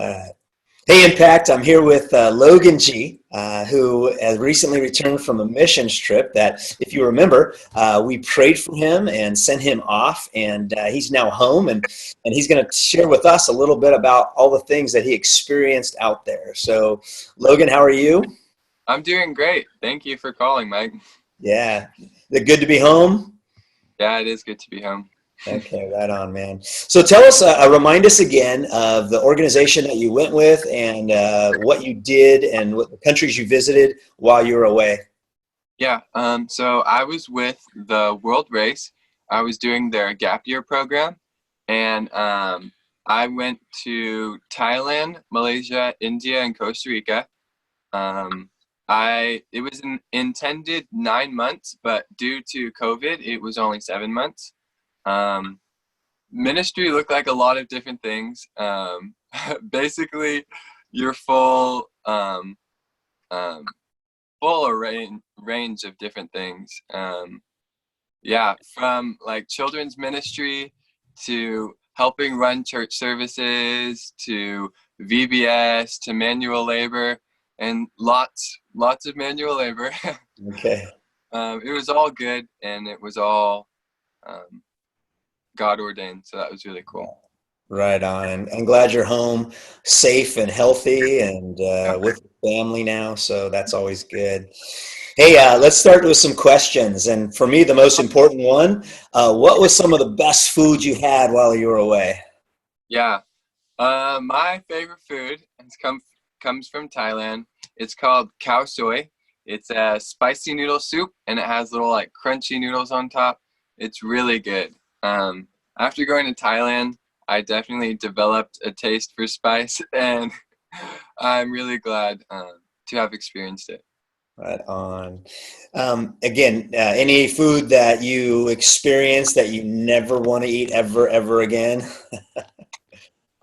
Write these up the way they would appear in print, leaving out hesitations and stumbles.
Uh, hey, Impact, I'm here with Logan Gee, who has recently returned from a missions trip that, if you remember, we prayed for him and sent him off, and he's now home, and he's going to share with us a little bit about all the things that he experienced out there. So, Logan, how are you? I'm doing great. Thank you for calling, Mike. Yeah. Is it good to be home? Yeah, it is good to be home. Okay, right on, man. So tell us, remind us again of the organization that you went with and what you did and what the countries you visited while you were away. Yeah, so I was with the World Race. I was doing their gap year program, and I went to Thailand, Malaysia, India, and Costa Rica. Um, it was an intended 9 months, but due to COVID, it was only 7 months. Um, Ministry looked like a lot of different things. Basically, your um, full range of different things. Yeah, from like children's ministry to helping run church services to VBS to manual labor and lots of manual labor. Okay. It was all good and it was all um, God ordained, so that was really cool. Right on. And I'm glad you're home safe and healthy and Yeah. with your family now. So that's always good. Hey, let's start with some questions. And for me, the most important one, what was some of the best food you had while you were away? Yeah. My favorite food comes from Thailand. It's called khao soy. It's a spicy noodle soup, and it has little like crunchy noodles on top. It's really good. Um, After going to Thailand, I definitely developed a taste for spice, and I'm really glad to have experienced it. Right on. Again, any food that you experience that you never want to eat ever again?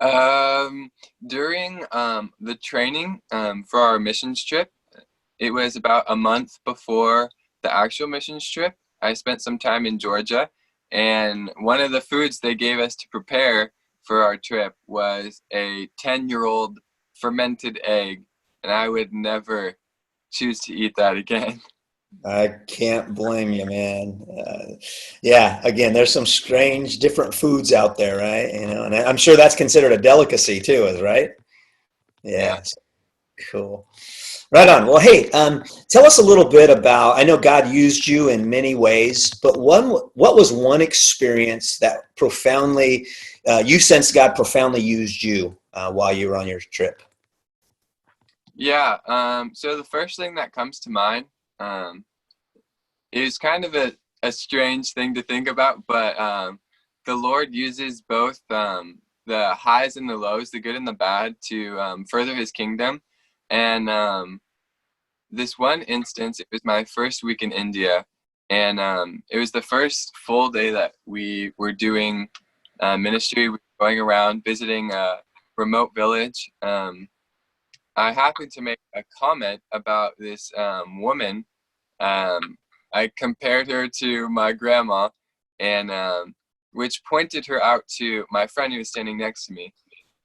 Um, During the training for our missions trip, it was about a month before the actual missions trip. I spent some time in Georgia, and one of the foods they gave us to prepare for our trip was a 10-year-old fermented egg, and I would never choose to eat that again. I can't blame you, man. Yeah, again, there's some strange, different foods out there, right? And I'm sure that's considered a delicacy too, is right? Yeah. Yeah, cool. Right on. Well, hey, tell us a little bit about. I know God used you in many ways, but what was one experience that profoundly you sensed God profoundly used you while you were on your trip? Yeah. So the first thing that comes to mind um, is kind of a strange thing to think about, but the Lord uses both the highs and the lows, the good and the bad, to further His kingdom. And this one instance, it was my first week in India, and it was the first full day that we were doing ministry. We were going around visiting a remote village. I happened to make a comment about this woman. um, I compared her to my grandma, and which pointed her out to my friend who was standing next to me.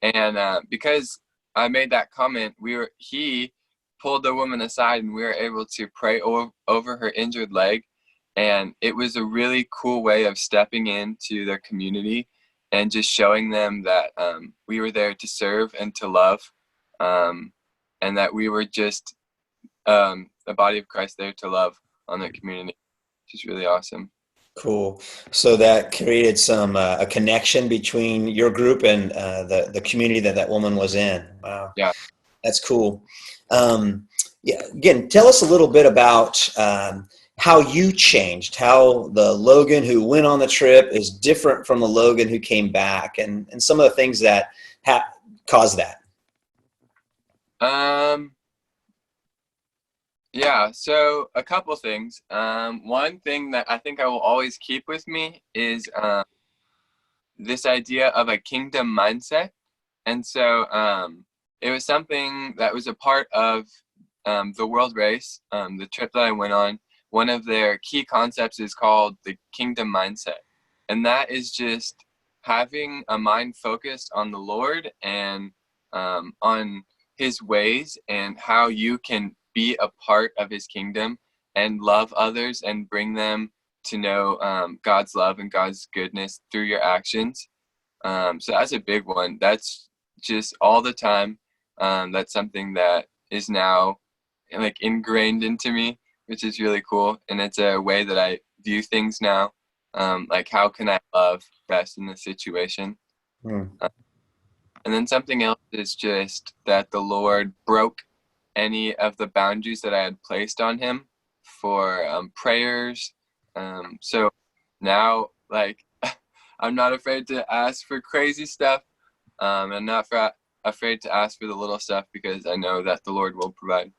And because I made that comment, he pulled the woman aside, and we were able to pray over her injured leg. And it was a really cool way of stepping into their community and just showing them that we were there to serve and to love, um, and that we were just the body of Christ there to love on their community, which is really awesome. Cool. So that created some a connection between your group and the community that that woman was in. Wow. Yeah. That's cool. Yeah, again, tell us a little bit about how you changed, how the Logan who went on the trip is different from the Logan who came back, and some of the things that caused that. Um, yeah, so a couple things. One thing that I think I will always keep with me is this idea of a kingdom mindset. And so it was something that was a part of the world race, the trip that I went on. One of their key concepts is called the kingdom mindset. And that is just having a mind focused on the Lord and on his ways and how you can be a part of his kingdom and love others and bring them to know God's love and God's goodness through your actions. So that's a big one. That's just all the time. That's something that is now like ingrained into me, which is really cool. And it's a way that I view things now. Like, how can I love best in this situation? And then something else is just that the Lord broke any of the boundaries that I had placed on him for prayers. So now, like, I'm not afraid to ask for crazy stuff. I'm not afraid to ask for the little stuff because I know that the Lord will provide.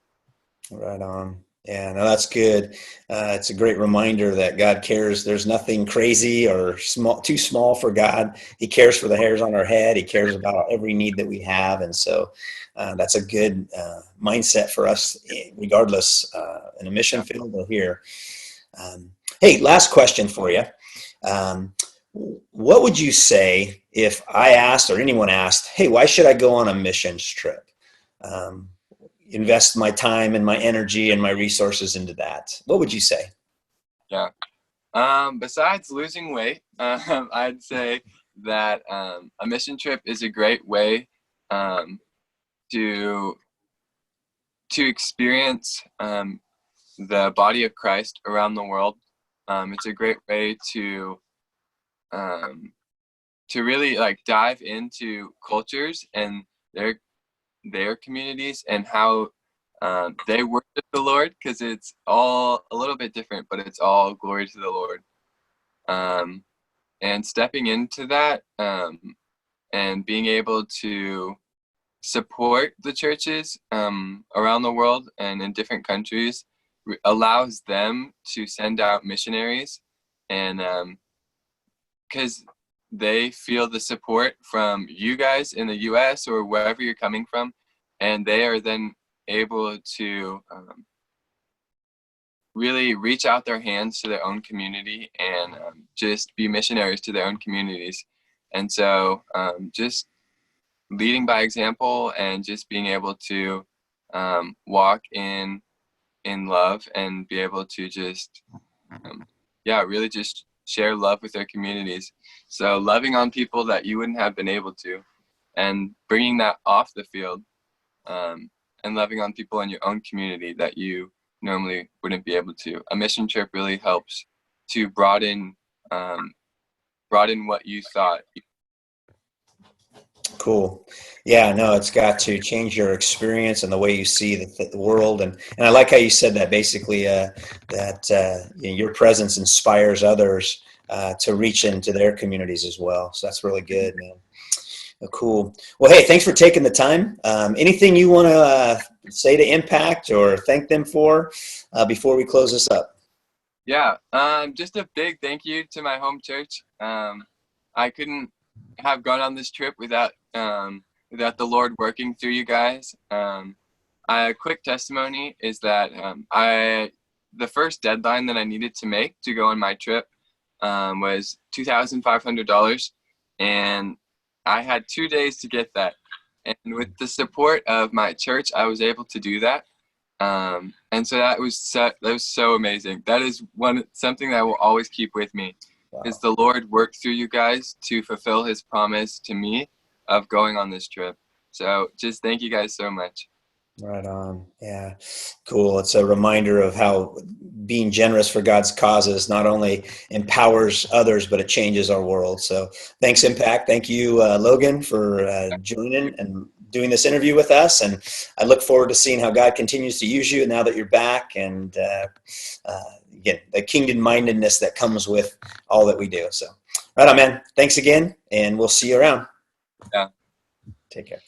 Right on. Yeah, no, that's good. It's a great reminder that God cares. There's nothing crazy or too small for God. He cares for the hairs on our head. He cares about every need that we have. And so that's a good mindset for us, regardless in a mission field or here. Hey, last question for you. What would you say if I asked or anyone asked, hey, why should I go on a missions trip? Invest my time and my energy and my resources into that. What would you say? Yeah. Besides losing weight, I'd say that a mission trip is a great way to experience the body of Christ around the world. It's a great way to really like dive into cultures and their communities and how they worship the Lord, because it's all a little bit different, but it's all glory to the Lord. And stepping into that and being able to support the churches around the world and in different countries allows them to send out missionaries, and because they feel the support from you guys in the US or wherever you're coming from, and they are then able to really reach out their hands to their own community and just be missionaries to their own communities. And so just leading by example and just being able to walk in love and be able to just really just share love with their communities. So loving on people that you wouldn't have been able to, and bringing that off the field, and loving on people in your own community that you normally wouldn't be able to. A mission trip really helps to broaden what you thought. Cool. Yeah, no, it's got to change your experience and the way you see the world. And I like how you said that basically that your presence inspires others to reach into their communities as well. So that's really good, man. Cool. Well, hey, thanks for taking the time. Anything you want to say to Impact or thank them for before we close this up? Yeah, just a big thank you to my home church. I couldn't have gone on this trip without the Lord working through you guys. A quick testimony is that the first deadline that I needed to make to go on my trip was $2,500, and I had 2 days to get that. And with the support of my church, I was able to do that. And so that was so amazing. That is something that I will always keep with me. Wow. Is the Lord worked through you guys to fulfill his promise to me of going on this trip. So just thank you guys so much. Right on. Yeah. Cool. It's a reminder of how being generous for God's causes not only empowers others, but it changes our world. So thanks, Impact. Thank you, Logan, for joining and doing this interview with us. And I look forward to seeing how God continues to use you now that you're back, and again, the kingdom mindedness that comes with all that we do. So right on, man. Thanks again, and we'll see you around. Yeah. Take care.